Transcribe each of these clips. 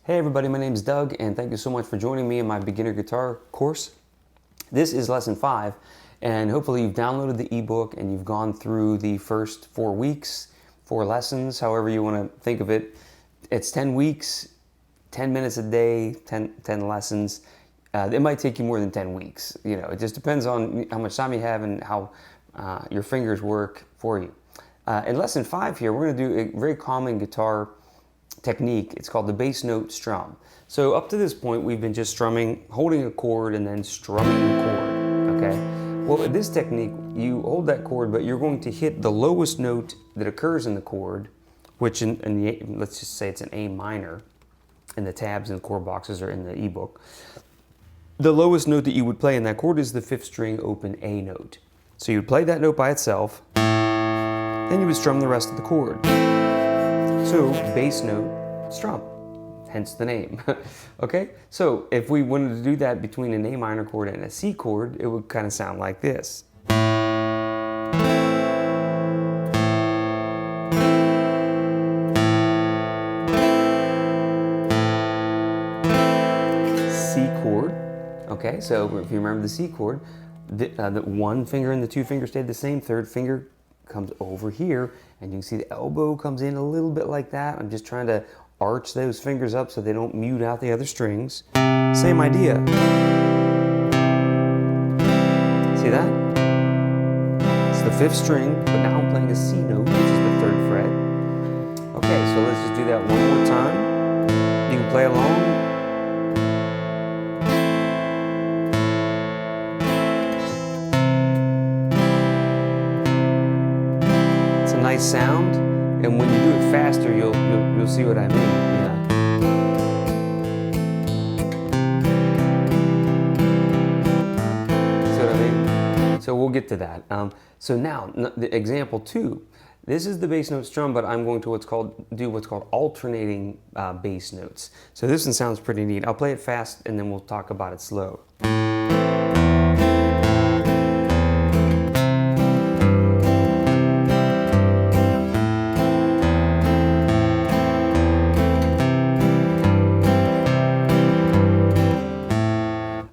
Hey everybody, my name is Doug and thank you so much for joining me in my beginner guitar course. This is lesson 5 and hopefully you've downloaded the ebook and you've gone through the first 4 weeks, 4 lessons, however you want to think of it. It's 10 weeks, 10 minutes a day, 10 lessons. It might take you more than 10 weeks. You know, it just depends on how much time you have and how your fingers work for you. In lesson 5 here, we're going to do a very common guitar technique. It's called the bass note strum. So up to this point we've been just strumming, holding a chord and then strumming the chord, okay? Well, in this technique you hold that chord but you're going to hit the lowest note that occurs in the chord, which let's just say it's an A minor, and the tabs and the chord boxes are in the ebook. The lowest note that you would play in that chord is the 5th string open A note. So you would play that note by itself, then you would strum the rest of the chord. So, bass note strum, hence the name. Okay, so if we wanted to do that between an A minor chord and a C chord, it would kind of sound like this. C chord. Okay, so if you remember the C chord, the 1 finger and the 2 fingers stayed the same, 3rd finger comes over here, and you can see the elbow comes in a little bit like that. I'm just trying to arch those fingers up so they don't mute out the other strings. Same idea. See that? It's the 5th string, but now I'm playing a C note, which is the 3rd fret. Okay, so let's just do that one more time. You can play along. Nice sound, and when you do it faster, you'll see what I mean. Yeah. See what I mean? So we'll get to that. So now, the example 2. This is the bass note strum, but I'm going to do what's called alternating bass notes. So this one sounds pretty neat. I'll play it fast, and then we'll talk about it slow.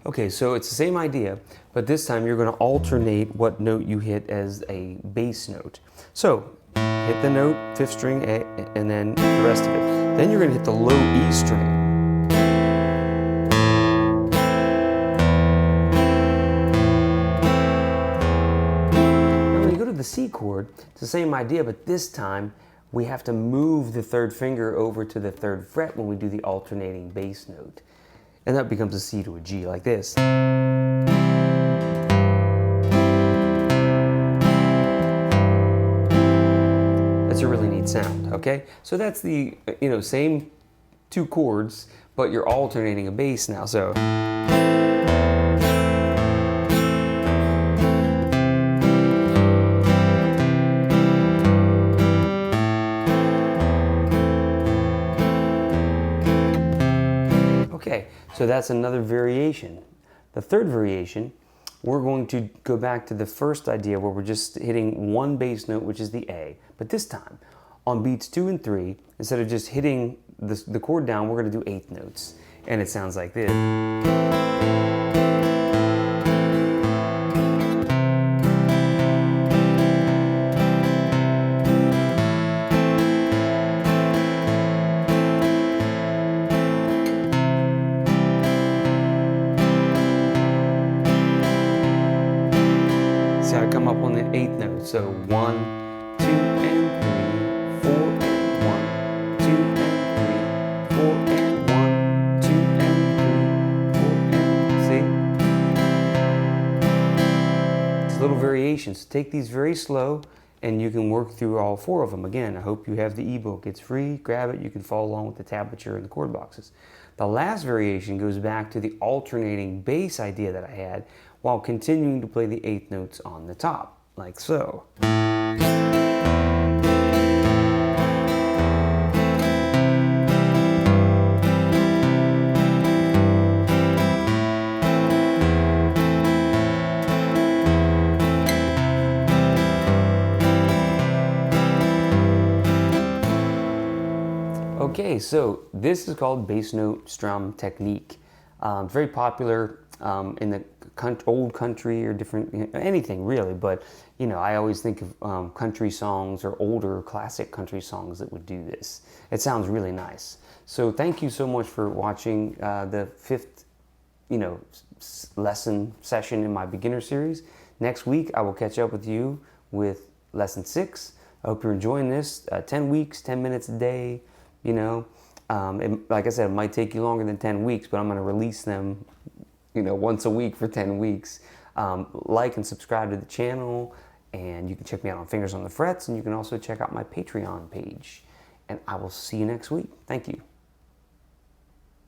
Okay, so it's the same idea, but this time you're going to alternate what note you hit as a bass note. So, hit the note, 5th string, A, and then the rest of it. Then you're going to hit the low E string. Now when you go to the C chord, it's the same idea, but this time we have to move the 3rd finger over to the 3rd fret when we do the alternating bass note. And that becomes a C to a G, like this. That's a really neat sound, okay? So that's the, same 2 chords, but you're alternating a bass now, so. Okay, so that's another variation. The 3rd variation, we're going to go back to the first idea where we're just hitting 1 bass note, which is the A. But this time, on beats 2 and 3, instead of just hitting the chord down, we're going to do 8th notes. And it sounds like this. I come up on the 8th note. So 1, 2 and 3, 4 and 1, 2 and 3, 4 and 1, 2 and 3, 4 and see? It's little variations. Take these very slow and you can work through all 4 of them. Again, I hope you have the ebook. It's free, grab it, you can follow along with the tablature and the chord boxes. The last variation goes back to the alternating bass idea that I had while continuing to play the 8th notes on the top, like so. Okay, so this is called bass note strum technique. It's very popular in the old country or different, anything really, but I always think of country songs or older classic country songs that would do this. It sounds really nice. So thank you so much for watching the 5th lesson session in my beginner series. Next week I will catch up with you with lesson 6. I hope you're enjoying this. 10 weeks, 10 minutes a day, like I said, it might take you longer than 10 weeks, but I'm going to release them, once a week for 10 weeks. Like and subscribe to the channel, and you can check me out on Fingers on the Frets, and you can also check out my Patreon page. And I will see you next week. Thank you.